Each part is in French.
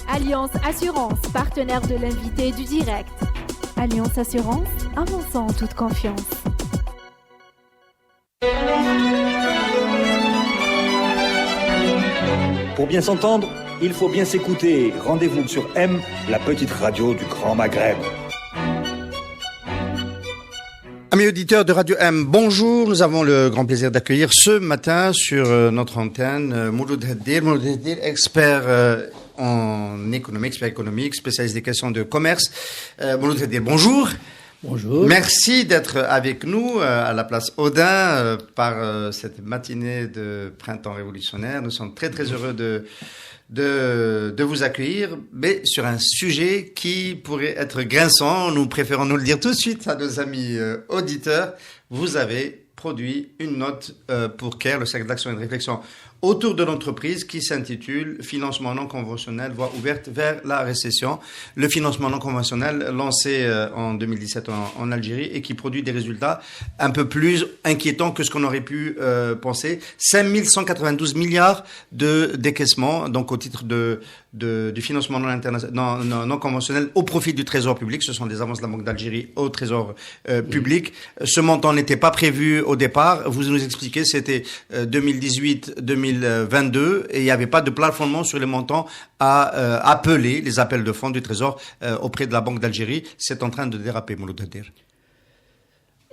Alliance Assurance, partenaire de l'invité du direct. Alliance Assurance, avançons en toute confiance. Pour bien s'entendre, il faut bien s'écouter. Rendez-vous sur M, la petite radio du Grand Maghreb. Amis auditeurs de Radio M, bonjour. Nous avons le grand plaisir d'accueillir ce matin sur notre antenne Mouloud Haddir, expert en économie, expert économique, spécialiste des questions de commerce. Mouloud Haddir, bonjour. Bonjour. Merci d'être avec nous à la place Odin par cette matinée de printemps révolutionnaire. Nous sommes très très heureux de vous accueillir, mais sur un sujet qui pourrait être grinçant. Nous préférons nous le dire tout de suite à nos amis auditeurs. Vous avez produit une note pour CARE, le cercle d'action et de réflexion autour de l'entreprise, qui s'intitule « Financement non conventionnel, voie ouverte vers la récession ». Le financement non conventionnel lancé en 2017 en Algérie et qui produit des résultats un peu plus inquiétants que ce qu'on aurait pu penser. 5 192 milliards de décaissements, donc au titre du financement non conventionnel au profit du Trésor public. Ce sont des avances de la Banque d'Algérie au Trésor public. Ce montant n'était pas prévu au départ. Vous nous expliquez, c'était 2018-2022 et il n'y avait pas de plafonnement sur les montants à appeler, les appels de fonds du Trésor auprès de la Banque d'Algérie. C'est en train de déraper, Mouloud Haddir.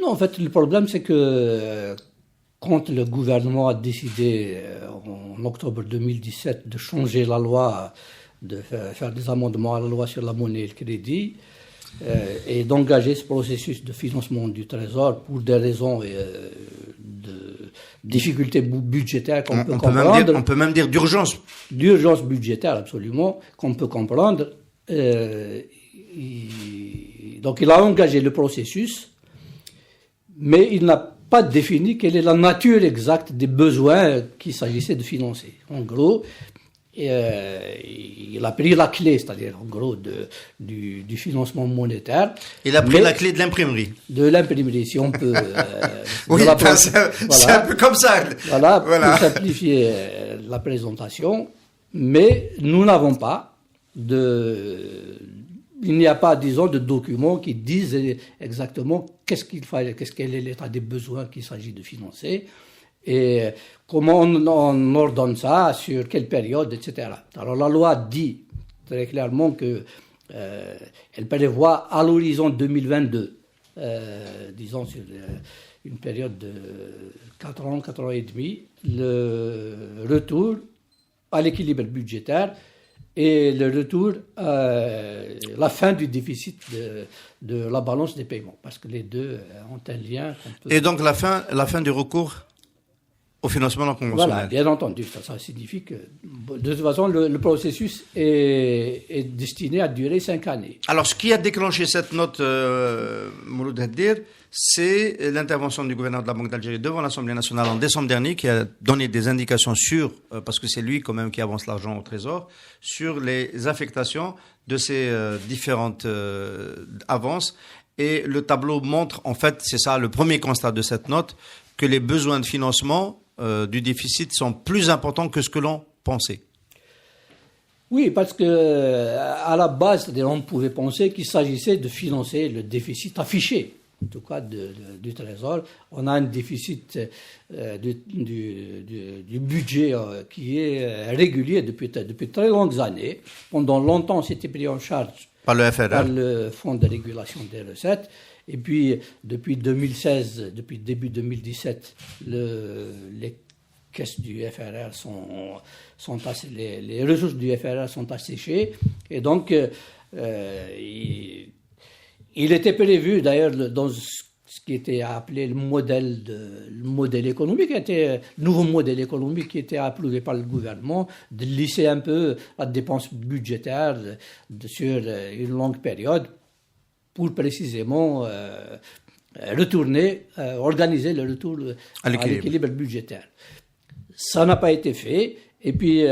Non, en fait, le problème, c'est que quand le gouvernement a décidé en octobre 2017 de changer la loi, de faire des amendements à la loi sur la monnaie et le crédit, et d'engager ce processus de financement du Trésor pour des raisons de difficultés budgétaires qu'on peut comprendre. On peut même dire d'urgence. D'urgence budgétaire, absolument, qu'on peut comprendre. Donc il a engagé le processus, mais il n'a pas défini quelle est la nature exacte des besoins qu'il s'agissait de financer. En gros, il a pris la clé, c'est-à-dire en gros du financement monétaire. Il a pris la clé de l'imprimerie. De l'imprimerie, si on peut. Oui, c'est un peu comme ça. Voilà. Pour simplifier la présentation. Mais nous n'avons pas il n'y a pas, disons, de documents qui disent exactement quel est l'état des besoins qu'il s'agit de financer et comment on ordonne ça, sur quelle période, etc. Alors la loi dit très clairement que elle prévoit à l'horizon 2022, disons sur une période de 4 ans et demi, le retour à l'équilibre budgétaire et le retour la fin du déficit de la balance des paiements, parce que les deux ont un lien. Et donc la fin du recours au financement non conventionnel. Voilà, bien entendu. Ça signifie que, de toute façon, le processus est destiné à durer 5 années. Alors, ce qui a déclenché cette note, Mouloud Haddir, c'est l'intervention du gouverneur de la Banque d'Algérie devant l'Assemblée nationale en décembre dernier, qui a donné des indications sur, parce que c'est lui quand même qui avance l'argent au Trésor, sur les affectations de ces différentes avances. Et le tableau montre, en fait, c'est ça le premier constat de cette note, que les besoins de financement du déficit sont plus importants que ce que l'on pensait. Oui, parce que à la base, on pouvait penser qu'il s'agissait de financer le déficit affiché, en tout cas du Trésor. On a un déficit du budget qui est régulier depuis très longues années. Pendant longtemps, c'était pris en charge par le FRR, par le Fonds de régulation des recettes. Et puis, depuis 2016, depuis début 2017, les caisses du FRR les ressources du FRR sont asséchées. Et donc, il était prévu, d'ailleurs, dans ce qui était appelé le modèle économique, nouveau modèle économique qui était approuvé par le gouvernement, de lisser un peu la dépense budgétaire sur une longue période, pour précisément organiser le retour à l'équilibre budgétaire. Ça n'a pas été fait. Et puis,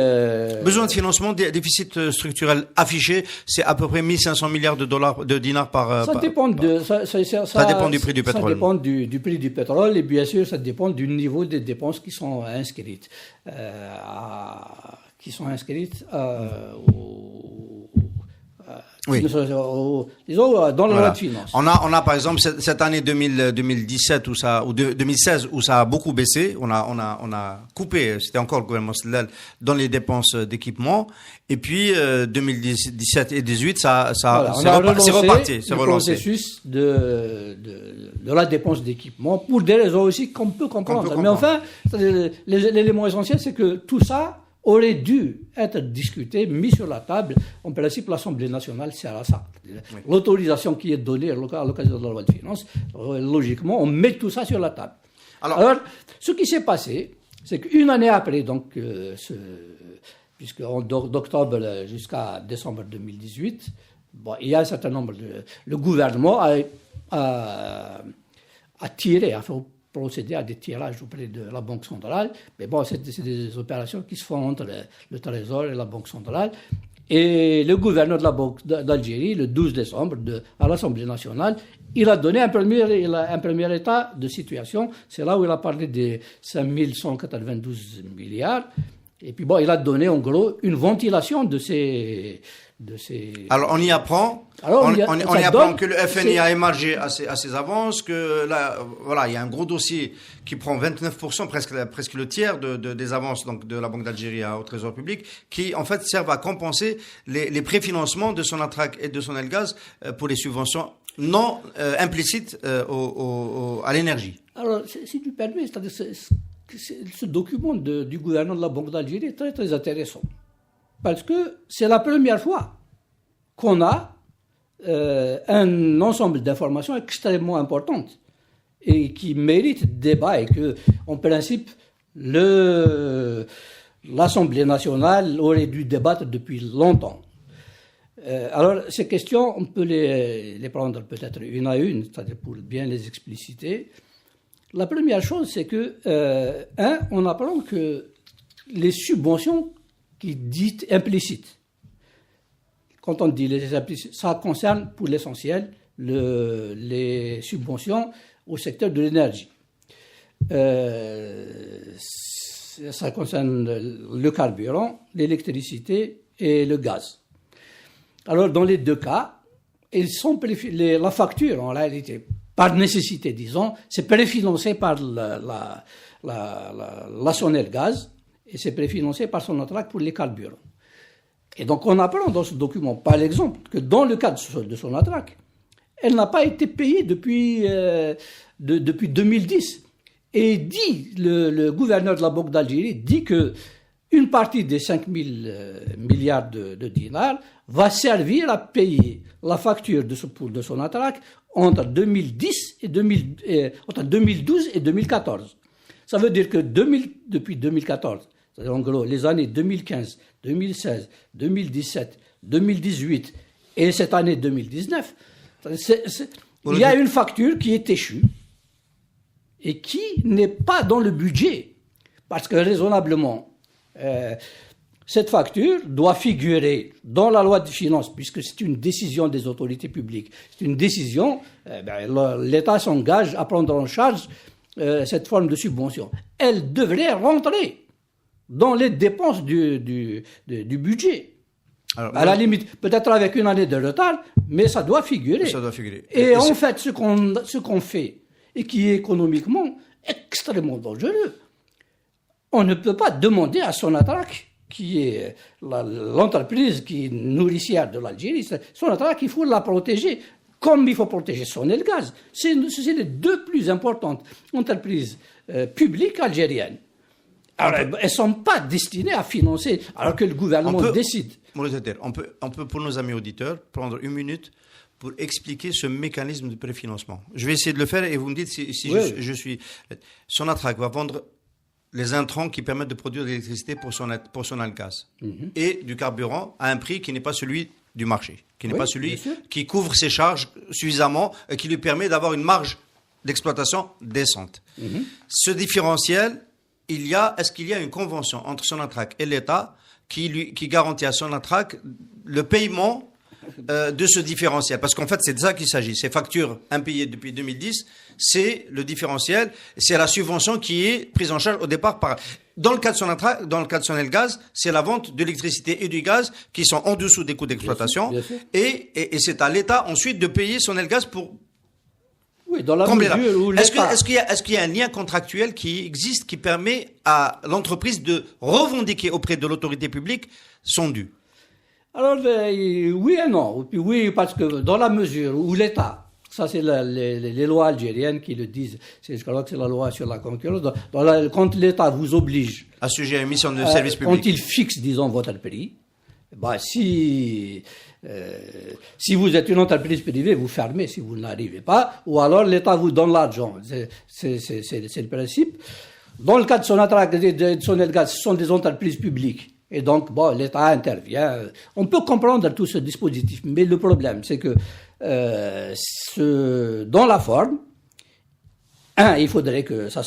besoin de financement, déficit structurel affiché, c'est à peu près 1500 milliards de dinars par. Ça dépend du prix du pétrole. Ça dépend du prix du pétrole et bien sûr ça dépend du niveau des dépenses qui sont inscrites. disons, dans la loi de finances. On a par exemple cette année 2017 ou 2016 où ça a beaucoup baissé. On a coupé, c'était encore le gouvernement Sellal, dans les dépenses d'équipement. Et puis 2017 et 2018, c'est reparti, c'est relancé. Le processus de la dépense d'équipement pour des raisons aussi qu'on peut comprendre. Mais enfin, l'élément essentiel, c'est que tout ça aurait dû être discuté, mis sur la table. En principe, l'Assemblée nationale sert à ça. Oui. L'autorisation qui est donnée à l'occasion de la loi de finances, logiquement, on met tout ça sur la table. Alors ce qui s'est passé, c'est qu'une année après, donc, puisque d'octobre jusqu'à décembre 2018, il y a un certain nombre le gouvernement a tiré, a fait procéder à des tirages auprès de la Banque centrale. Mais bon, c'est des opérations qui se font entre le Trésor et la Banque centrale. Et le gouverneur de la Banque d'Algérie, le 12 décembre, à l'Assemblée nationale, il a donné un premier état de situation. C'est là où il a parlé des 5192 milliards. Et puis bon, il a donné en gros une ventilation de ces... Alors on y apprend. On y apprend que le FNI a émargé à ses avances, que là, voilà, il y a un gros dossier qui prend 29%, presque le tiers des avances donc de la Banque d'Algérie au Trésor public, qui en fait servent à compenser les préfinancements de Sonatrach et de Sonelgaz pour les subventions non implicites à l'énergie. Alors, si tu permets, ce document du gouvernement de la Banque d'Algérie est très très intéressant. Parce que c'est la première fois qu'on a un ensemble d'informations extrêmement importantes et qui méritent débat et que, en principe, l'Assemblée nationale aurait dû débattre depuis longtemps. Alors, ces questions, on peut les prendre peut-être une à une, c'est-à-dire pour bien les expliciter. La première chose, c'est que, on apprend que les subventions qui dit implicites. Quand on dit les implicites, ça concerne pour l'essentiel les subventions au secteur de l'énergie. Ça concerne le carburant, l'électricité et le gaz. Alors, dans les deux cas, la facture, en réalité, par nécessité, disons, c'est préfinancé par la Sonelgaz, et c'est préfinancé par Sonatrach pour les carburants. Et donc, on apprend dans ce document, par exemple, que dans le cas de Sonatrach, elle n'a pas été payée depuis 2010. Et le gouverneur de la Banque d'Algérie dit qu'une partie des 5 000 milliards de dinars va servir à payer la facture de Sonatrach entre 2012 et 2014. Ça veut dire que depuis 2014, c'est-à-dire en gros les années 2015, 2016, 2017, 2018 et cette année 2019, il y a une facture qui est échue et qui n'est pas dans le budget. Parce que raisonnablement, cette facture doit figurer dans la loi de finances, puisque c'est une décision des autorités publiques. C'est une décision, l'État s'engage à prendre en charge cette forme de subvention. Elle devrait rentrer dans les dépenses du budget. Alors, à la limite, peut-être avec une année de retard, mais ça doit figurer. Ça doit figurer. Et en fait, ce qu'on fait, et qui est économiquement extrêmement dangereux, on ne peut pas demander à Sonatrach, qui est l'entreprise qui est nourricière de l'Algérie, Sonatrach, il faut la protéger, comme il faut protéger Sonelgaz. C'est les deux plus importantes entreprises publiques algériennes. Alors, elles ne sont pas destinées à financer, alors que le gouvernement décide. On peut, pour nos amis auditeurs, prendre une minute pour expliquer ce mécanisme de préfinancement. Je vais essayer de le faire et vous me dites si oui. je suis... Sonatrach va vendre les intrants qui permettent de produire de l'électricité pour Sonelgaz et du carburant à un prix qui n'est pas celui du marché, qui n'est pas celui qui couvre ses charges suffisamment et qui lui permet d'avoir une marge d'exploitation décente. Ce différentiel, est-ce qu'il y a une convention entre Sonatrach et l'État qui garantit à Sonatrach le paiement de ce différentiel? Parce qu'en fait, c'est de ça qu'il s'agit. Ces factures impayées depuis 2010, c'est le différentiel, c'est la subvention qui est prise en charge au départ par... dans le cas de Sonelgaz, c'est la vente de l'électricité et du gaz qui sont en dessous des coûts d'exploitation. Bien sûr. Et c'est à l'État ensuite de payer Sonelgaz pour Oui, dans la combler là. mesure où l'État... Est-ce qu'il y a un lien contractuel qui existe qui permet à l'entreprise de revendiquer auprès de l'autorité publique son dû? Alors, oui et non. Oui, parce que dans la mesure où l'État, ça c'est les lois algériennes qui le disent, je crois que c'est la loi sur la concurrence, quand l'État vous oblige Assujetti à une mission de service public. quand il fixe, disons, votre prix, bah, si vous êtes une entreprise privée, vous fermez si vous n'arrivez pas, ou alors l'État vous donne l'argent. C'est le principe. Dans le cas de Sonelgaz, ce sont des entreprises publiques. Et donc, bon, l'État intervient. On peut comprendre tout ce dispositif, mais le problème, c'est que dans la forme, il faudrait que ça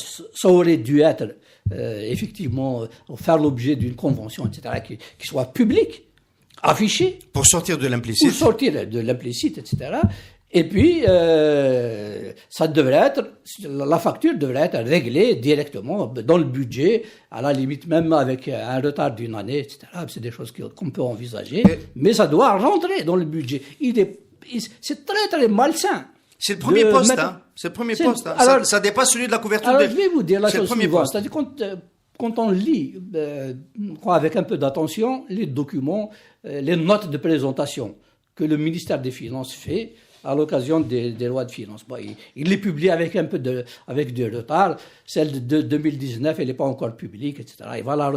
aurait dû être effectivement faire l'objet d'une convention, etc., qui soit publique, affichée. Pour sortir de l'implicite. Pour sortir de l'implicite, etc. Et puis, la facture devrait être réglée directement dans le budget, à la limite même avec un retard d'une année, etc. C'est des choses qu'on peut envisager, mais ça doit rentrer dans le budget. C'est très, très malsain. C'est le premier poste, hein. C'est le premier poste. Hein. Alors, ça dépasse celui de la couverture. Alors, je vais vous dire la chose suivante. C'est-à-dire quand on lit, avec un peu d'attention, les documents, les notes de présentation que le ministère des Finances fait à l'occasion des lois de finances. Bon, il les publie avec un peu de retard. Celle de 2019, elle n'est pas encore publique, etc. Et voilà.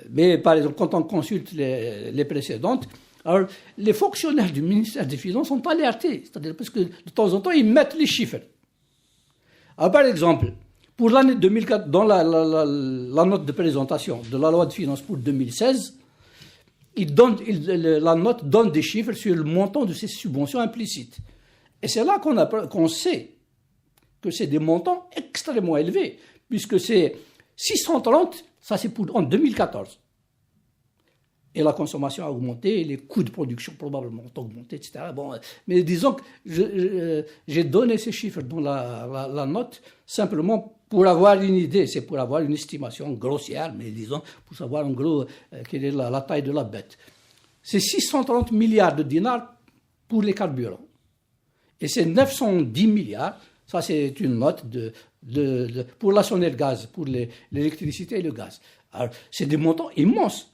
Mais par exemple, quand on consulte les précédentes, alors les fonctionnaires du ministère des Finances sont alertés. C'est-à-dire parce que de temps en temps, ils mettent les chiffres. Alors, par exemple, pour l'année 2004, dans la note de présentation de la loi de finances pour 2016, la note donne des chiffres sur le montant de ces subventions implicites. Et c'est là qu'on sait que c'est des montants extrêmement élevés, puisque c'est 630, ça c'est en 2014. Et la consommation a augmenté, les coûts de production probablement ont augmenté, etc. Bon, mais disons que j'ai donné ces chiffres dans la note simplement pour avoir une idée, c'est pour avoir une estimation grossière, mais disons pour savoir en gros quelle est la taille de la bête. C'est 630 milliards de dinars pour les carburants. Et c'est 910 milliards, ça c'est une note pour la Sonelgaz, pour l'électricité et le gaz. Alors, c'est des montants immenses.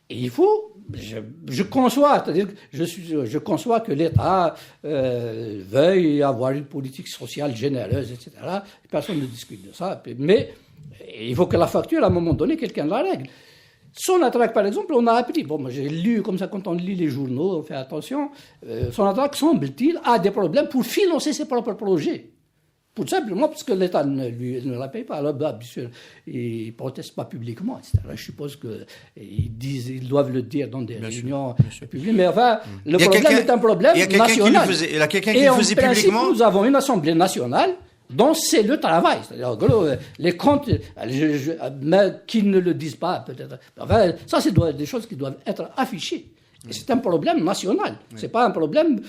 Et il faut, je conçois, c'est-à-dire que je conçois que l'État veuille avoir une politique sociale généreuse, etc. Personne ne discute de ça. Mais il faut que la facture, à un moment donné, quelqu'un la règle. Sonatrach, par exemple, on a appris, bon, moi j'ai lu comme ça, quand on lit les journaux, on fait attention, Sonatrach, semble-t-il, a des problèmes pour financer ses propres projets. Tout simplement parce que l'État ne la paye pas. Alors, bien sûr, ils ne protestent pas publiquement, etc. Je suppose qu'ils doivent le dire dans des réunions publiques. Mais enfin, le problème est un problème national. Il y a quelqu'un qui le faisait publiquement. Nous avons une Assemblée nationale dont c'est le travail. C'est-à-dire, en gros, les comptes, mais qu'ils ne le disent pas, peut-être. Enfin, ça, c'est des choses qui doivent être affichées. Et c'est un problème national. Oui. C'est pas le problème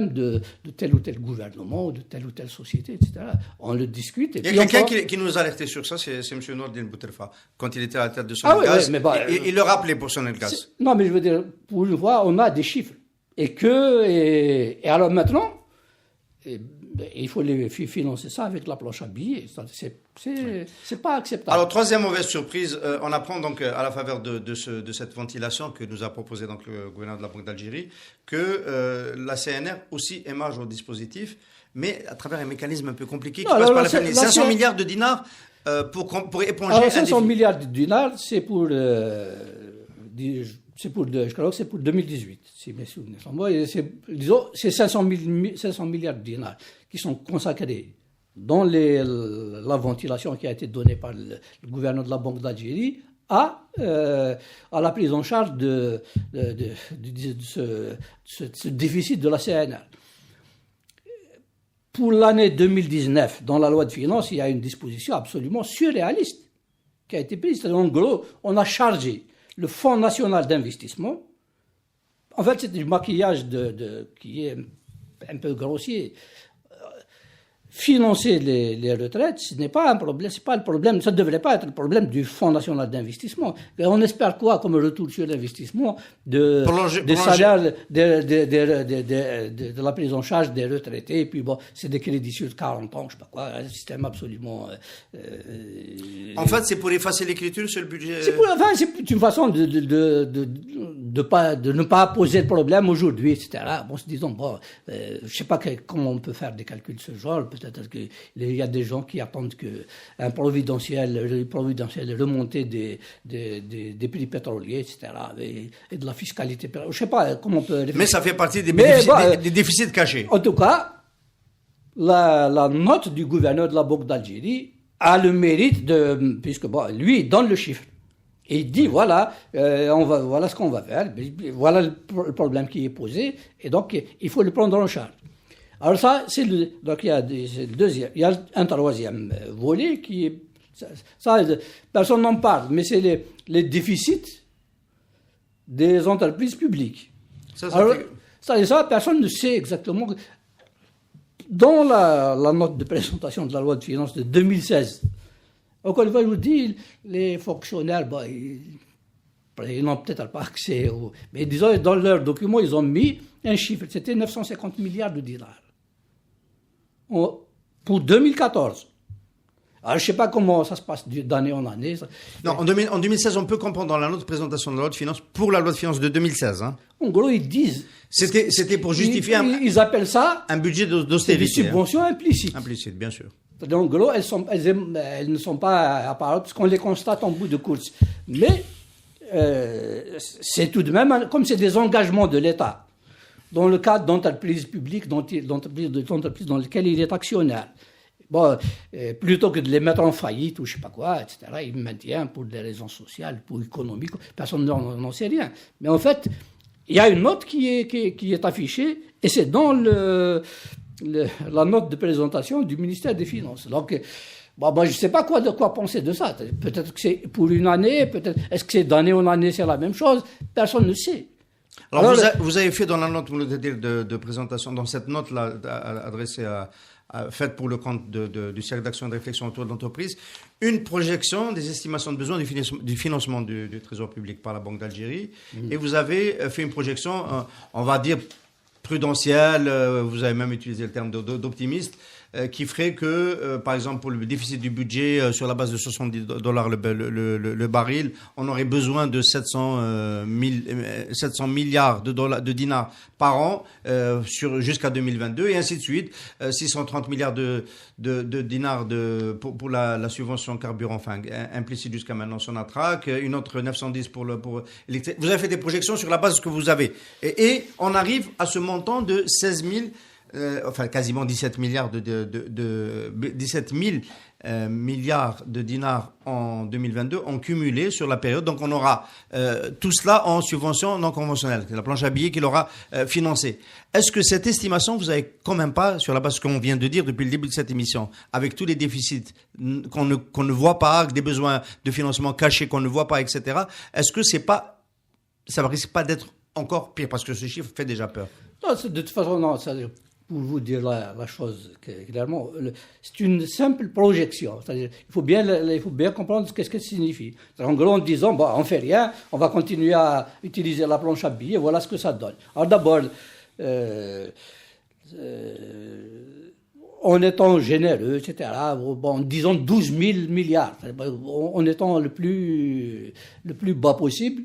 de tel ou tel gouvernement, ou de telle ou telle société, etc. On le discute. Il y a quelqu'un qui nous a alerté sur ça, c'est M. Nourdine Boutelfa, quand il était à la tête de Sonelgaz. Il le rappelait pour Sonelgaz. Non, mais je veux dire, pour une fois, on a des chiffres. Et alors maintenant, il faut financer ça avec la planche à billets. C'est pas acceptable. Alors, troisième mauvaise surprise, on apprend donc à la faveur de cette ventilation que nous a proposé donc le gouvernement de la Banque d'Algérie que la CNR aussi émarge au dispositif, mais à travers un mécanisme un peu compliqué qui passe par la famille. 500 milliards de dinars pour éponger. Alors, 500 milliards de dinars, c'est pour... je crois que c'est pour 2018, si mes souvenirs sont bons. C'est 500 milliards de dinars qui sont consacrés dans la ventilation qui a été donnée par le gouverneur de la Banque d'Algérie à la prise en charge de ce déficit de la CNR. Pour l'année 2019, dans la loi de finances, il y a une disposition absolument surréaliste qui a été prise. En gros, on a chargé le Fonds national d'investissement. En fait, c'est du maquillage qui est un peu grossier. financer les retraites, ce n'est pas un problème, c'est pas le problème, ça ne devrait pas être le problème du Fonds national d'investissement. Et on espère quoi comme retour sur l'investissement des salaires, de la prise en charge des retraités, et puis bon, c'est des crédits sur 40 ans, je sais pas quoi, un système absolument... En fait, c'est pour effacer l'écriture sur le budget. C'est une façon de ne pas poser le problème aujourd'hui, etc. Bon, se disant, bon, je sais pas comment on peut faire des calculs de ce genre. Peut-être qu'il y a des gens qui attendent qu'un providentiel remontée des prix pétroliers, etc. Et de la fiscalité. Je sais pas comment on peut... Mais ça fait partie des déficits cachés. En tout cas, la note du gouverneur de la Banque d'Algérie a le mérite puisque bon, lui, il donne le chiffre. Et il dit, voilà ce qu'on va faire, voilà le problème qui est posé, et donc il faut le prendre en charge. Alors ça, donc il y a le deuxième, il y a un troisième volet qui est, ça personne n'en parle, mais c'est les déficits des entreprises publiques. Alors, ça, personne ne sait exactement. Dans la note de présentation de la loi de finances de 2016, encore une fois, je vous dis, les fonctionnaires, ils n'ont peut-être pas accès. Mais disons, dans leurs documents, ils ont mis un chiffre. C'était 950 milliards de dinars. Pour 2014. Alors, je ne sais pas comment ça se passe d'année en année. Non, en 2016, on peut comprendre dans la note de présentation de la loi de finances, pour la loi de finances de 2016. Hein. En gros, ils disent... C'était pour justifier ils appellent ça... Un budget d'austérité. Des subventions implicites. Implicites, bien sûr. En gros, elles ne sont pas apparables parce qu'on les constate en bout de course. Mais c'est tout de même, comme c'est des engagements de l'État, dans le cadre d'entreprises publiques, d'entreprises dans lesquelles il est actionnaire. Bon, plutôt que de les mettre en faillite ou je ne sais pas quoi, etc., il maintient pour des raisons sociales, pour économiques, personne n'en sait rien. Mais en fait, il y a une note qui est affichée et c'est dans la note de présentation du ministère des Finances. Donc, je ne sais pas de quoi penser de ça. Peut-être que c'est pour une année, est-ce que c'est d'année en année, c'est la même chose? Personne ne sait. Alors vous avez fait dans la note de présentation, dans cette note-là adressée faite pour le compte du cercle d'action et de réflexion autour de l'entreprise, une projection des estimations de besoins du financement du Trésor public par la Banque d'Algérie. Et vous avez fait une projection, on va dire, prudentielle, vous avez même utilisé le terme d'optimiste, qui ferait que, par exemple, pour le déficit du budget, sur la base de $70 le baril, on aurait besoin de 700 milliards de dinars par an jusqu'à 2022, et ainsi de suite. 630 milliards de dinars pour la subvention carburant, enfin, implicite jusqu'à maintenant sur Natrac, une autre 910 pour l'électricité. Vous avez fait des projections sur la base de ce que vous avez. Et on arrive à ce montant de 16 000 quasiment 17 milliards 17 000 milliards de dinars en 2022 en cumulé sur la période. Donc on aura tout cela en subvention non conventionnelle, la planche à billets qui l'aura financée. Est-ce que cette estimation, vous n'avez quand même pas, sur la base de ce qu'on vient de dire depuis le début de cette émission, avec tous les déficits qu'on ne voit pas, des besoins de financement cachés qu'on ne voit pas, etc., est-ce que ça ne risque pas d'être encore pire, parce que ce chiffre fait déjà peur? Non, de toute façon, non. Pour vous dire la chose clairement, c'est une simple projection. C'est-à-dire, il faut bien comprendre ce que ça signifie. En gros, en disant, on ne fait rien, on va continuer à utiliser la planche à billets, voilà ce que ça donne. Alors d'abord, en étant généreux, etc., disons 12 000 milliards, en étant le plus bas possible,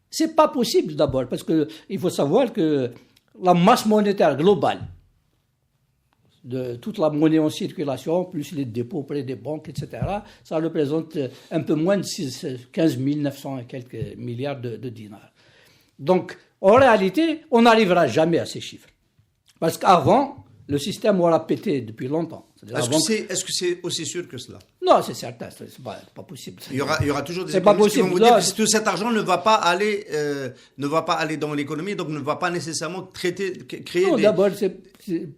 c'est pas possible d'abord, parce qu'il faut savoir que la masse monétaire globale de toute la monnaie en circulation, plus les dépôts auprès des banques, etc., ça représente un peu moins de 15 900 et quelques milliards de dinars. Donc, en réalité, on n'arrivera jamais à ces chiffres. Parce qu'avant, le système aura pété depuis longtemps. Est-ce que c'est aussi sûr que cela? Non, c'est certain, c'est pas possible. Il y aura toujours des économistes qui vont vous dire que tout cet argent ne va pas aller dans l'économie, donc ne va pas nécessairement créer non, des... d'abord,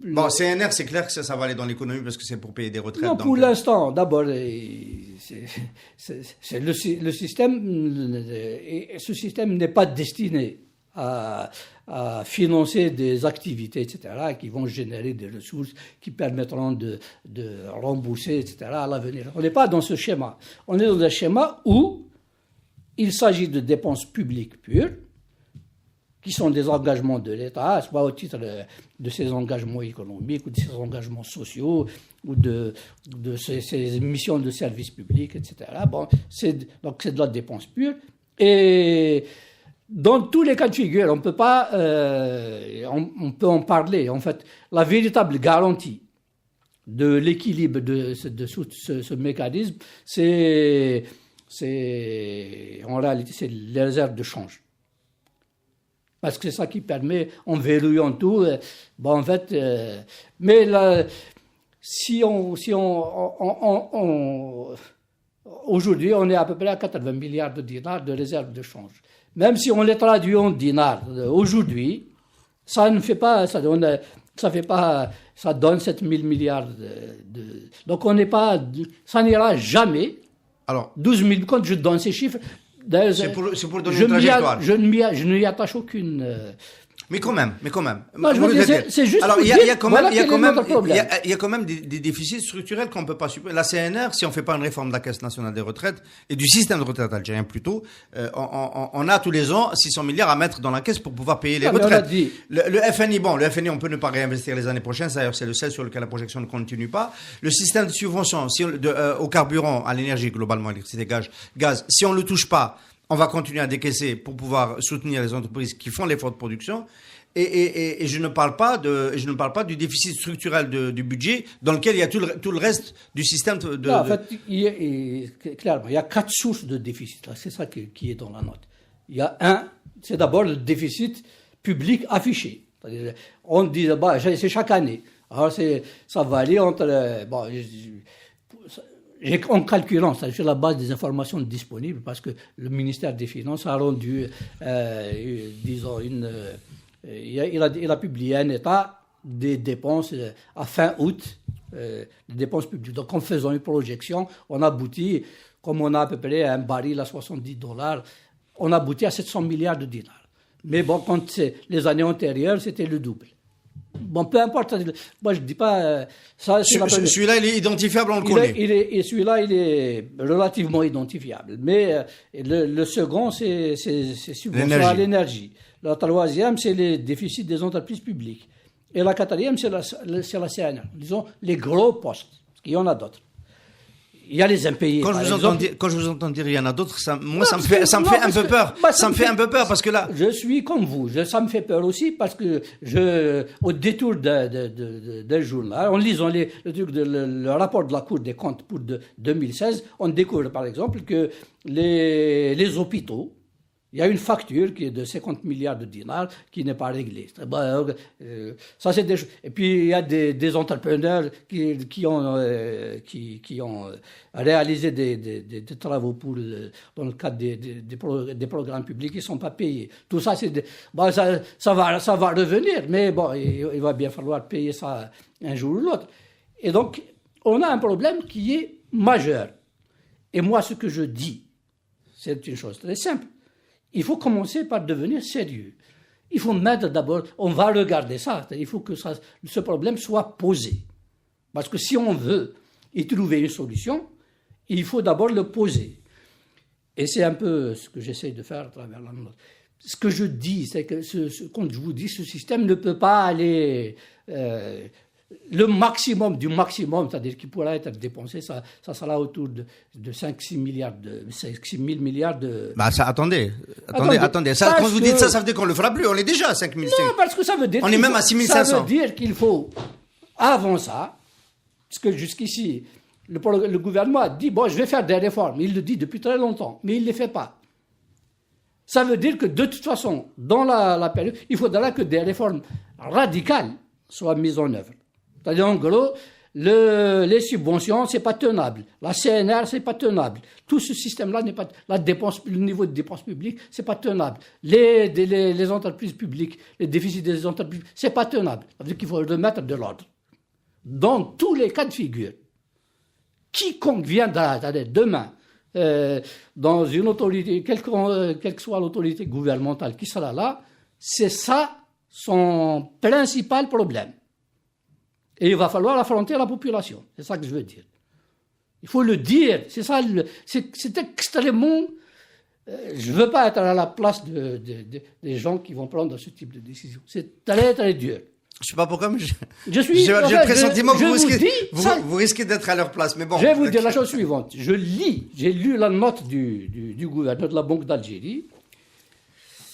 Bon, CNR, c'est clair que ça va aller dans l'économie parce que c'est pour payer des retraites. Non, pour l'instant, d'abord, c'est le système, et ce système n'est pas destiné à financer des activités, etc., qui vont générer des ressources qui permettront de rembourser, etc., à l'avenir. On n'est pas dans ce schéma. On est dans un schéma où il s'agit de dépenses publiques pures, qui sont des engagements de l'État, soit au titre de ses engagements économiques ou de ses engagements sociaux ou de ses missions de service public, etc. Bon, donc c'est de la dépense pure. Et dans tous les cas de figure, on peut pas, on peut en parler. En fait, la véritable garantie de l'équilibre de ce mécanisme, c'est en réalité c'est les réserves de change. Parce que c'est ça qui permet, en verrouillant tout, bon, en fait, mais là, aujourd'hui, on est à peu près à 80 milliards de dinars de réserves de change. Même si on les traduit en dinars aujourd'hui, ça ne fait pas, ça donne 7 000 milliards donc on n'est pas, ça n'ira jamais. Alors, 12 000, quand je donne ces chiffres, c'est pour donner une trajectoire. Je ne lui attache aucune. Mais quand même. Non, je veux dire, c'est juste. Alors, il y a quand même des déficits structurels qu'on peut pas supprimer. La CNR, si on fait pas une réforme de la Caisse nationale des retraites et du système de retraite algérien plutôt, on a tous les ans 600 milliards à mettre dans la caisse pour pouvoir payer les retraites. Le FNI, le FNI, on peut ne pas réinvestir les années prochaines. D'ailleurs, c'est le seul sur lequel la projection ne continue pas. Le système de subvention au carburant, à l'énergie globalement, électricité, gaz, si on le touche pas, on va continuer à décaisser pour pouvoir soutenir les entreprises qui font l'effort de production. Et je ne parle pas du déficit structurel du budget dans lequel il y a tout le reste du système de. Non, en fait, clairement, il y a 4 sources de déficit. C'est ça qui est dans la note. Il y a c'est d'abord le déficit public affiché. C'est-à-dire, on dit, c'est chaque année. Alors ça va aller entre, en calculant, c'est sur la base des informations disponibles, parce que le ministère des Finances a rendu, disons, il a publié un état des dépenses à fin août, des dépenses publiques. Donc, en faisant une projection, on aboutit, comme on a à peu près un baril à $70, on aboutit à 700 milliards de dinars. Mais bon, quand c'est les années antérieures, c'était le double. Bon, peu importe. Moi, je ne dis pas. Celui-là, il est identifiable, on le connaît. Et celui-là, il est relativement identifiable. Mais le second, c'est subvention à l'énergie. La troisième, c'est les déficits des entreprises publiques. Et la quatrième, c'est la CNR. Disons, les gros postes. Parce qu'il y en a d'autres. Il y a les impayés. Quand je vous entends dire il y en a d'autres, ça me fait un peu peur. Ça me fait un peu peur parce que là. Je suis comme vous. Ça me fait peur aussi parce que au détour d'un journal, en lisant le rapport de la Cour des comptes pour 2016, on découvre par exemple que les hôpitaux, il y a une facture qui est de 50 milliards de dinars qui n'est pas réglée. Ça, c'est des choses. Et puis, il y a des entrepreneurs qui ont réalisé des travaux dans le cadre des programmes publics qui ne sont pas payés. Tout ça, ça va revenir, mais bon, il va bien falloir payer ça un jour ou l'autre. Et donc, on a un problème qui est majeur. Et moi, ce que je dis, c'est une chose très simple. Il faut commencer par devenir sérieux. Il faut mettre d'abord, on va regarder ça, il faut que ce problème soit posé. Parce que si on veut y trouver une solution, il faut d'abord le poser. Et c'est un peu ce que j'essaie de faire à travers la note. Ce que je dis, c'est que quand je vous dis ce système ne peut pas aller le maximum du maximum, c'est-à-dire qu'il pourra être dépensé, ça sera autour de 5-6 milliards 5-6 000 milliards de... Attendez. Ça, quand vous dites ça veut dire qu'on ne le fera plus. On est déjà à 5 000. Non, parce que ça veut dire... On est même à 6 500. Ça veut dire qu'il faut, avant ça, parce que jusqu'ici, le gouvernement a dit, je vais faire des réformes. Il le dit depuis très longtemps, mais il ne les fait pas. Ça veut dire que de toute façon, dans la période, il faudra que des réformes radicales soient mises en œuvre. C'est-à-dire, en gros, les subventions, c'est pas tenable. La CNR, c'est pas tenable. Tout ce système-là n'est pas, le niveau de dépenses publiques, c'est pas tenable. Les entreprises publiques, les déficits des entreprises, c'est pas tenable. Ça veut dire qu'il faut remettre de l'ordre. Dans tous les cas de figure, quiconque viendra, demain, dans une autorité, quelle que soit l'autorité gouvernementale qui sera là, C'est ça son principal problème. Et il va falloir affronter la population. C'est ça que je veux dire. Il faut le dire. C'est ça. C'est extrêmement. Je ne veux pas être à la place des gens qui vont prendre ce type de décision. C'est très très dur. Je ne sais pas pourquoi, mais j'ai le pressentiment que vous risquez d'être à leur place. Mais bon, je vais vous dire la chose suivante. J'ai lu la note du gouverneur de la Banque d'Algérie,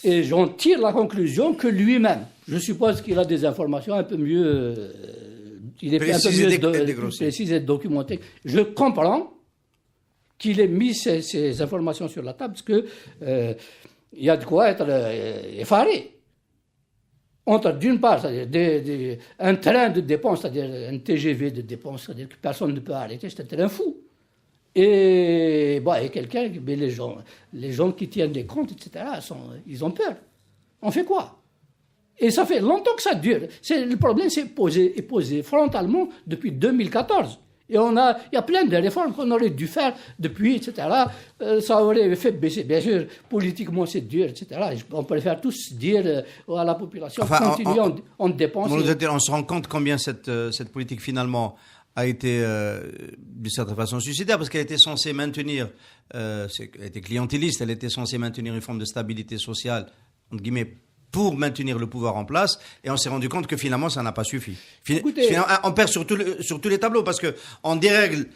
et j'en tire la conclusion que lui-même, je suppose qu'il a des informations un peu mieux, il est précis, un peu mieux précis et documenté. Je comprends qu'il ait mis ces informations sur la table, parce que il y a de quoi être effaré. Entre, d'une part, c'est-à-dire un train de dépenses, c'est-à-dire un TGV de dépenses, c'est-à-dire que personne ne peut arrêter, c'est un train fou. Et quelqu'un, mais les gens qui tiennent les comptes, etc., ils ont peur. On fait quoi? Et ça fait longtemps que ça dure. Le problème est posé frontalement depuis 2014. Et il y a plein de réformes qu'on aurait dû faire depuis, etc. Ça aurait fait baisser. Bien sûr, politiquement, c'est dur, etc. On préfère tous dire à la population, continuez, on dépense. On se rend compte combien cette politique, finalement, a été, d'une certaine façon, suicidaire, parce qu'elle était censée maintenir, elle était clientéliste, elle était censée maintenir une forme de stabilité sociale, entre guillemets, pour maintenir le pouvoir en place, et on s'est rendu compte que finalement ça n'a pas suffi. Finalement, on perd sur tous les tableaux, parce que on dérègle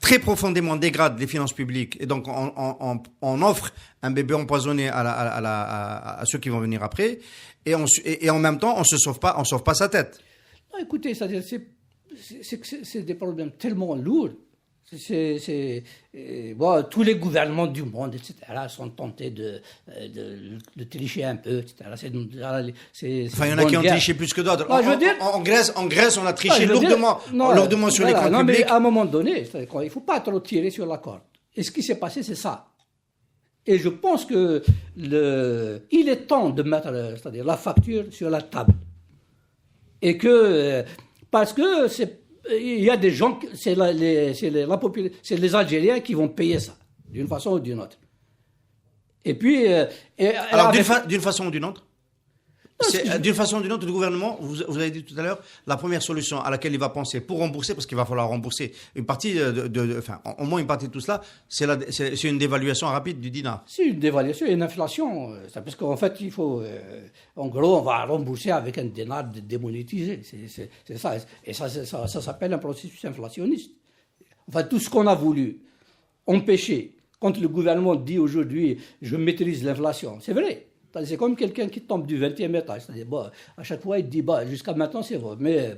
très profondément, on dégrade les finances publiques, et donc on offre un bébé empoisonné à ceux qui vont venir après, et en même temps on sauve pas sa tête. Non, écoutez, c'est des problèmes tellement lourds. Tous les gouvernements du monde, etc., sont tentés de tricher un peu, etc. Il y en a qui ont triché plus que d'autres. En Grèce, on a triché lourdement sur les comptes publics. Mais à un moment donné, il ne faut pas trop tirer sur la corde. Et ce qui s'est passé, c'est ça. Et je pense que il est temps de mettre c'est-à-dire la facture sur la table. Et que, parce que il y a des gens, c'est les Algériens qui vont payer ça, d'une façon ou d'une autre. Et puis... Alors, d'une façon ou d'une autre? D'une façon ou d'une autre, le gouvernement, vous avez dit tout à l'heure, la première solution à laquelle il va penser pour rembourser, parce qu'il va falloir rembourser une partie, au moins une partie de tout cela, c'est une dévaluation rapide du dinar. C'est une dévaluation et une inflation. Parce qu'en fait, il faut... en gros, on va rembourser avec un dinar démonétisé. C'est ça. Et ça s'appelle un processus inflationniste. Enfin, tout ce qu'on a voulu empêcher, quand le gouvernement dit aujourd'hui « je maîtrise l'inflation », c'est vrai. C'est comme quelqu'un qui tombe du 20e étage. C'est-à-dire, à chaque fois, il dit, jusqu'à maintenant, c'est vrai. Mais,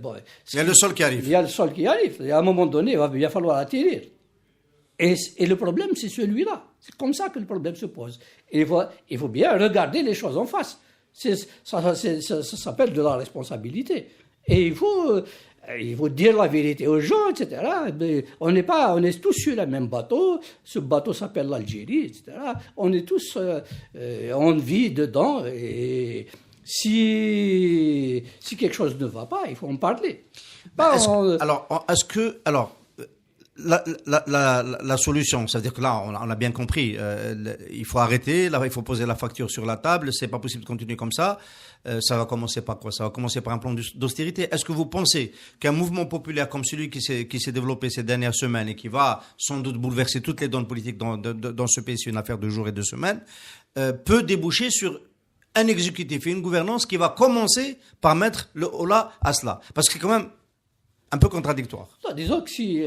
il y a le sol qui arrive. Il y a le sol qui arrive. Et à un moment donné, il va falloir atterrir. Et le problème, c'est celui-là. C'est comme ça que le problème se pose. Et il faut bien regarder les choses en face. Ça s'appelle de la responsabilité. Et il faut dire la vérité aux gens, etc. Mais on est tous sur le même bateau. Ce bateau s'appelle l'Algérie, etc. On est tous, on vit dedans. Et si quelque chose ne va pas, il faut en parler. La solution, c'est-à-dire que là, on a bien compris, il faut arrêter, là, il faut poser la facture sur la table, c'est pas possible de continuer comme ça. Ça va commencer par quoi? Ça va commencer par un plan d'austérité. Est-ce que vous pensez qu'un mouvement populaire comme celui qui s'est développé ces dernières semaines et qui va sans doute bouleverser toutes les donnes politiques dans ce pays, c'est une affaire de jours et de semaines, peut déboucher sur un exécutif et une gouvernance qui va commencer par mettre le holà à cela? Parce que c'est quand même un peu contradictoire. Non, disons que s'il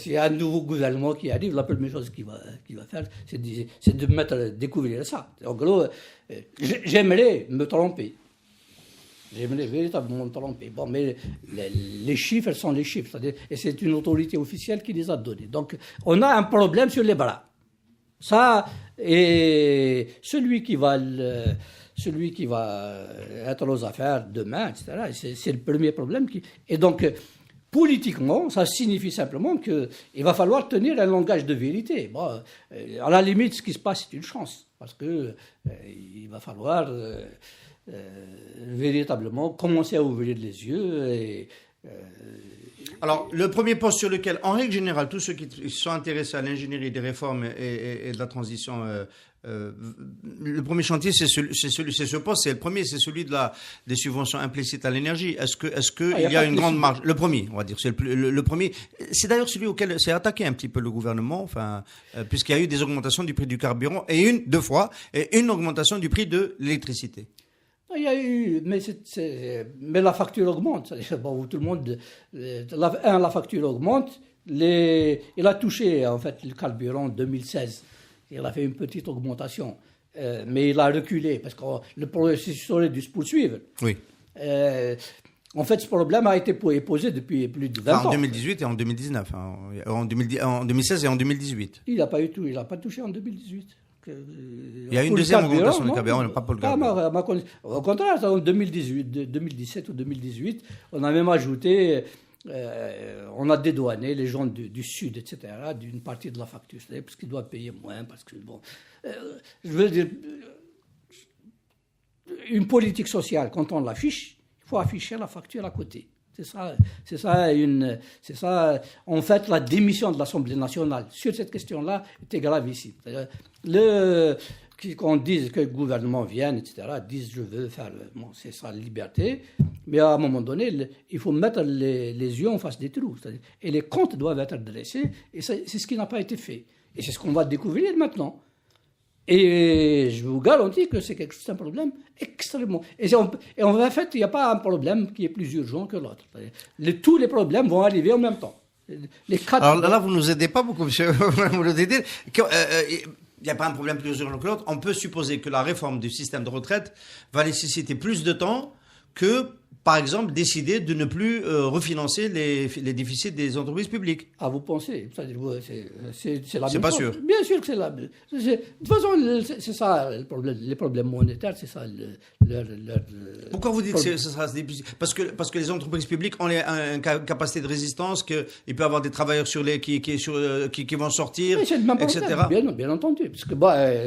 y a un nouveau gouvernement qui arrive, la première chose qu'il va faire, c'est de découvrir ça. En gros, j'aimerais me tromper. J'aimerais véritablement me tromper. Bon, mais les chiffres sont les chiffres. Et c'est une autorité officielle qui les a donnés. Donc, on a un problème sur les bras. Ça, et celui qui va être aux affaires demain, etc., c'est le premier problème. Et donc, politiquement, ça signifie simplement qu'il va falloir tenir un langage de vérité. Bon, à la limite, ce qui se passe, c'est une chance, parce qu'il va falloir véritablement commencer à ouvrir les yeux Alors, le premier poste sur lequel, en règle générale, tous ceux qui sont intéressés à l'ingénierie des réformes et de la transition, le premier chantier, c'est ce poste, c'est le premier, c'est celui des subventions implicites à l'énergie. Est-ce que il y a une grande marge? Le premier, on va dire, c'est le premier. C'est d'ailleurs celui auquel s'est attaqué un petit peu le gouvernement, enfin, puisqu'il y a eu des augmentations du prix du carburant deux fois, et une augmentation du prix de l'électricité. Il y a eu, mais la facture augmente. Bon, tout le monde, la facture augmente. Il a touché en fait le carburant en 2016. Il a fait une petite augmentation, mais il a reculé parce que le processus aurait dû se poursuivre. Oui. En fait, ce problème a été posé depuis plus de 20 ans. En 2018 et en 2019, en 2016 et en 2018. Il n'a pas touché en 2018. Il y a une deuxième augmentation du carburant, pas pour le carburant. Au contraire, en 2017 ou 2018, on a même ajouté, on a dédouané les gens du Sud, etc., d'une partie de la facture, c'est-à-dire parce qu'ils doivent payer moins, parce que, bon, je veux dire, une politique sociale, quand on l'affiche, il faut afficher la facture à côté. C'est ça, en fait, la démission de l'Assemblée nationale sur cette question-là était gravissime. Qu'on dise que le gouvernement vienne, etc., disent je veux faire, bon, c'est ça la liberté, mais à un moment donné, il faut mettre les yeux en face des trous. Et les comptes doivent être dressés, et c'est ce qui n'a pas été fait. Et c'est ce qu'on va découvrir maintenant. Et je vous garantis que c'est un problème extrêmement... Et en fait, il n'y a pas un problème qui est plus urgent que l'autre. Tous les problèmes vont arriver en même temps. Alors là, vous ne nous aidez pas beaucoup, monsieur. Vous nous aidez. Il n'y a pas un problème plus urgent que l'autre. On peut supposer que la réforme du système de retraite va nécessiter plus de temps que, par exemple, décider de ne plus refinancer les déficits des entreprises publiques. Ah, vous pensez? C'est la même chose. C'est pas sûr. Bien sûr que c'est la même chose. De toute façon, c'est ça, les problèmes monétaires, c'est ça. Pourquoi vous dites que ce sera difficile? Parce que les entreprises publiques ont une capacité de résistance, qu'il peut y avoir des travailleurs qui vont sortir, mais c'est le même etc. Problème, bien entendu. Parce que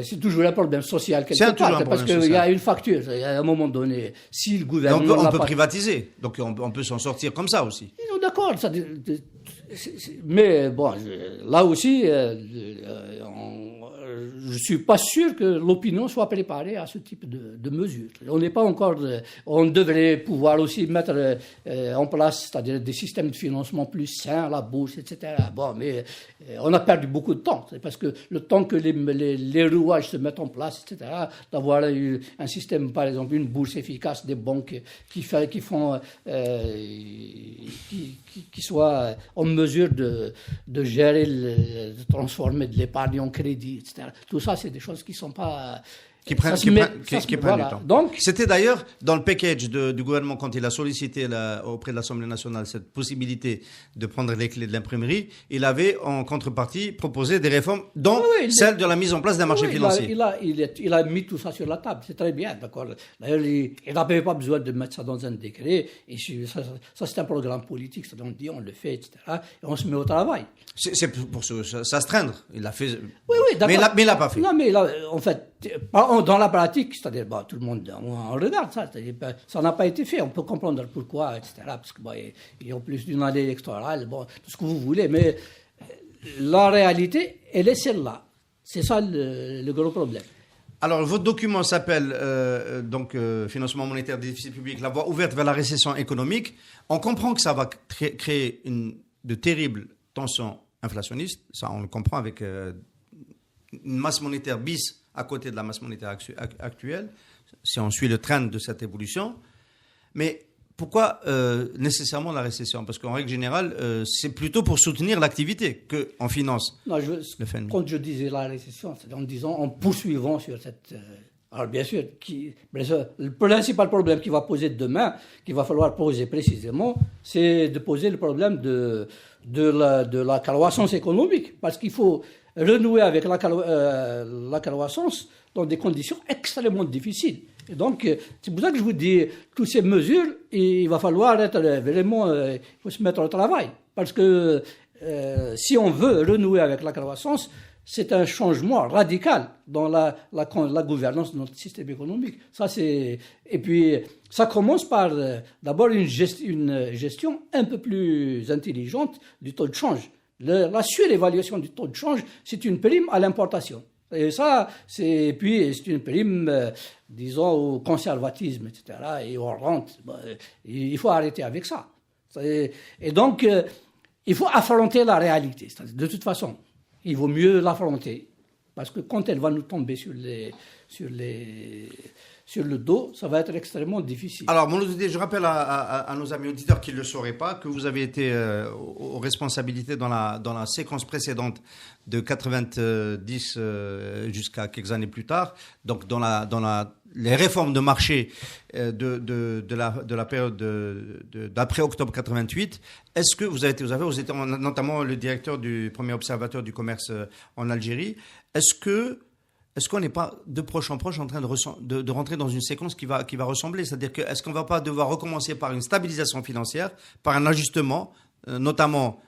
c'est toujours un problème social quelque part. Parce qu'il y a une facture. À un moment donné, si le gouvernement... On peut privatiser. Donc on peut s'en sortir comme ça aussi. Non, d'accord. Mais bon, là aussi, je ne suis pas sûr que l'opinion soit préparée à ce type de mesures. On n'est pas encore... On devrait pouvoir aussi mettre en place, c'est-à-dire des systèmes de financement plus sains, la bourse, etc. Bon, mais on a perdu beaucoup de temps. C'est parce que le temps que les rouages se mettent en place, etc., d'avoir un système, par exemple, une bourse efficace, des banques qui soient en mesure de gérer, de transformer de l'épargne en crédit, etc. Tout ça, c'est des choses qui ne sont pas... Qui prennent du temps. Donc, c'était d'ailleurs dans le package du gouvernement, quand il a sollicité auprès de l'Assemblée nationale cette possibilité de prendre les clés de l'imprimerie, il avait en contrepartie proposé des réformes, dont celle de la mise en place d'un marché financier. Il a mis tout ça sur la table, c'est très bien, d'accord. D'ailleurs, il n'avait pas besoin de mettre ça dans un décret, et ça c'est un programme politique, on dit, on le fait, etc., et on se met au travail. C'est pour s'astreindre, il l'a fait, oui, d'accord. Mais il l'a pas fait. Non, mais là, en fait, dans la pratique, c'est-à-dire, tout le monde, on regarde ça, c'est-à-dire, ça n'a pas été fait, on peut comprendre pourquoi, etc., parce qu'il y a plus d'une année électorale, tout ce que vous voulez, mais la réalité, elle est celle-là. C'est ça le gros problème. Alors, votre document s'appelle Financement monétaire des déficits publics, la voie ouverte vers la récession économique. On comprend que ça va créer de terribles tensions inflationnistes, ça on le comprend avec une masse monétaire bis à côté de la masse monétaire actuelle, si on suit le trend de cette évolution. Mais pourquoi nécessairement la récession? Parce qu'en règle générale, c'est plutôt pour soutenir l'activité qu'on finance le FMI. Quand je disais la récession, c'est en disant, en poursuivant sur cette... alors bien sûr, le principal problème qu'il va poser demain, qu'il va falloir poser précisément, c'est de poser le problème de la croissance économique. Parce qu'il faut renouer avec la croissance dans des conditions extrêmement difficiles. Et donc, c'est pour ça que je vous dis, toutes ces mesures, il va falloir être vraiment, il faut se mettre au travail. Parce que si on veut renouer avec la croissance, c'est un changement radical dans la gouvernance de notre système économique. Et puis, ça commence par d'abord une gestion un peu plus intelligente du taux de change. La surévaluation du taux de change, c'est une prime à l'importation. Et ça, c'est une prime, disons, au conservatisme, etc., et aux rentes. Il faut arrêter avec ça. Et donc, il faut affronter la réalité. De toute façon, il vaut mieux l'affronter. Parce que quand elle va nous tomber sur le dos, ça va être extrêmement difficile. Alors, je rappelle à nos amis auditeurs qui ne le sauraient pas que vous avez été aux responsabilités dans la séquence précédente de 90 jusqu'à quelques années plus tard, donc dans les réformes de marché de la période d'après octobre 88. Est-ce que vous étiez notamment le directeur du premier observateur du commerce en Algérie? Est-ce qu'on n'est pas de proche en proche en train de rentrer dans une séquence qui va ressembler? C'est-à-dire est-ce qu'on ne va pas devoir recommencer par une stabilisation financière, par un ajustement, notamment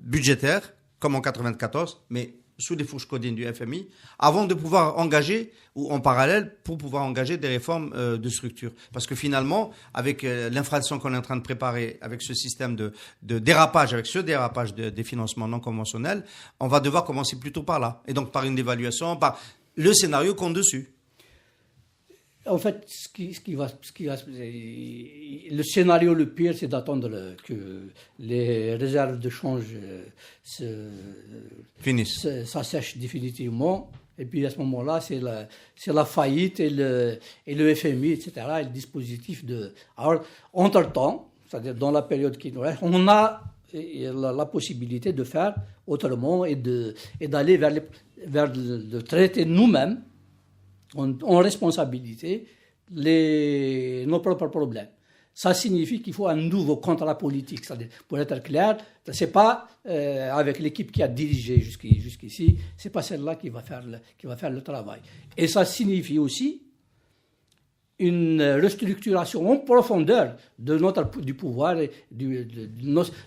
budgétaire, comme en 94, mais sous les fourches codines du FMI, avant de pouvoir engager, ou en parallèle, pour pouvoir engager des réformes de structure. Parce que finalement, avec l'inflation qu'on est en train de préparer, avec ce système de dérapage, avec ce dérapage des financements non conventionnels, on va devoir commencer plutôt par là. Et donc par une dévaluation, par le scénario compte dessus. En fait, le scénario le pire, c'est d'attendre que les réserves de change s'assèchent définitivement. Et puis à ce moment-là, c'est la faillite et le FMI, etc., et le dispositif Alors, entre-temps, c'est-à-dire dans la période qui nous reste, on a la possibilité de faire autrement et d'aller vers le traiter nous-mêmes, en responsabilité, nos propres problèmes. Ça signifie qu'il faut un nouveau contrat politique. C'est-à-dire, pour être clair, c'est pas avec l'équipe qui a dirigé jusqu'ici, c'est pas celle-là qui va faire le travail. Et ça signifie aussi une restructuration en profondeur du pouvoir, de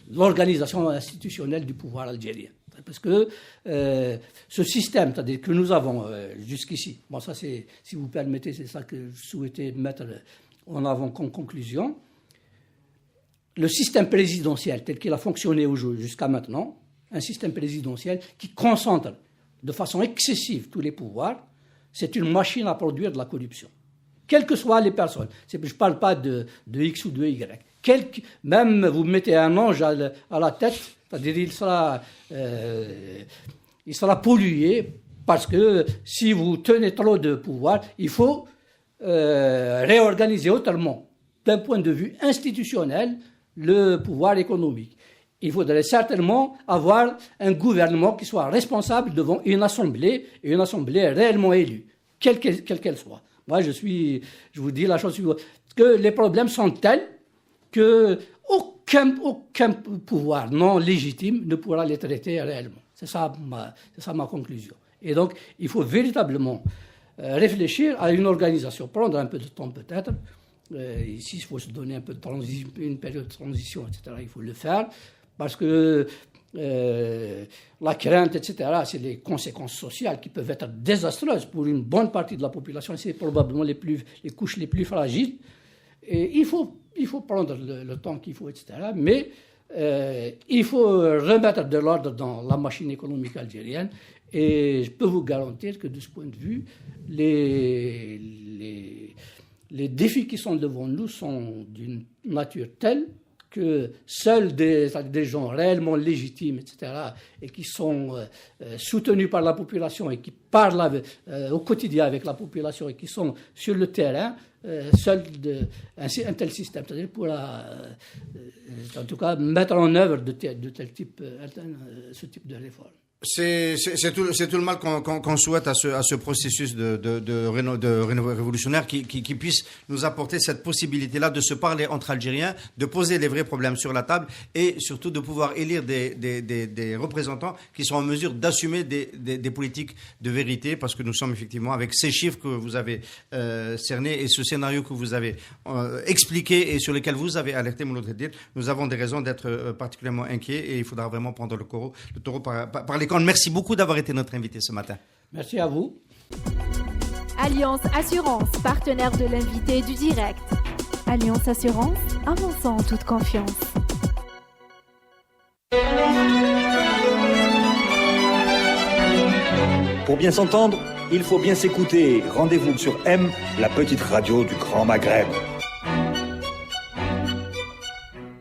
l'organisation institutionnelle du pouvoir algérien. Parce que ce système, c'est-à-dire que nous avons jusqu'ici, bon ça c'est, si vous permettez, c'est ça que je souhaitais mettre en avant comme conclusion, le système présidentiel tel qu'il a fonctionné jusqu'à maintenant, un système présidentiel qui concentre de façon excessive tous les pouvoirs, c'est une machine à produire de la corruption. Quelles que soient les personnes, je ne parle pas de X ou de Y, même vous mettez un ange à la tête, c'est-à-dire il sera pollué parce que si vous tenez trop de pouvoir, il faut réorganiser autrement, d'un point de vue institutionnel, le pouvoir économique. Il faudrait certainement avoir un gouvernement qui soit responsable devant une assemblée, et une assemblée réellement élue, quelle qu'elle soit. Moi, je vous dis la chose suivante, que les problèmes sont tels que aucun pouvoir non légitime ne pourra les traiter réellement. C'est ça ma conclusion. Et donc, il faut véritablement réfléchir à une organisation, prendre un peu de temps peut-être. Ici, il faut se donner un peu de une période de transition, etc. Il faut le faire parce que la crainte, etc., c'est les conséquences sociales qui peuvent être désastreuses pour une bonne partie de la population. C'est probablement les couches les plus fragiles. Et il faut prendre le temps qu'il faut, etc. Mais il faut remettre de l'ordre dans la machine économique algérienne. Et je peux vous garantir que de ce point de vue, les défis qui sont devant nous sont d'une nature telle que seuls des gens réellement légitimes, etc., et qui sont soutenus par la population et qui parlent au quotidien avec la population et qui sont sur le terrain, seul un tel système, c'est-à-dire pourra, en tout cas, mettre en œuvre ce type de réforme. C'est tout le mal qu'on souhaite à ce processus de révolutionnaire qui puisse nous apporter cette possibilité-là de se parler entre Algériens, de poser les vrais problèmes sur la table et surtout de pouvoir élire des représentants qui sont en mesure d'assumer des politiques de vérité, parce que nous sommes effectivement, avec ces chiffres que vous avez cernés et ce scénario que vous avez expliqué et sur lequel vous avez alerté, Mouloud Redir, nous avons des raisons d'être particulièrement inquiets et il faudra vraiment prendre le taureau par les Agricole. Merci beaucoup d'avoir été notre invité ce matin. Merci à vous. Alliance Assurance, partenaire de l'invité du direct. Alliance Assurance, avançant en toute confiance. Pour bien s'entendre, il faut bien s'écouter. Rendez-vous sur M, la petite radio du Grand Maghreb.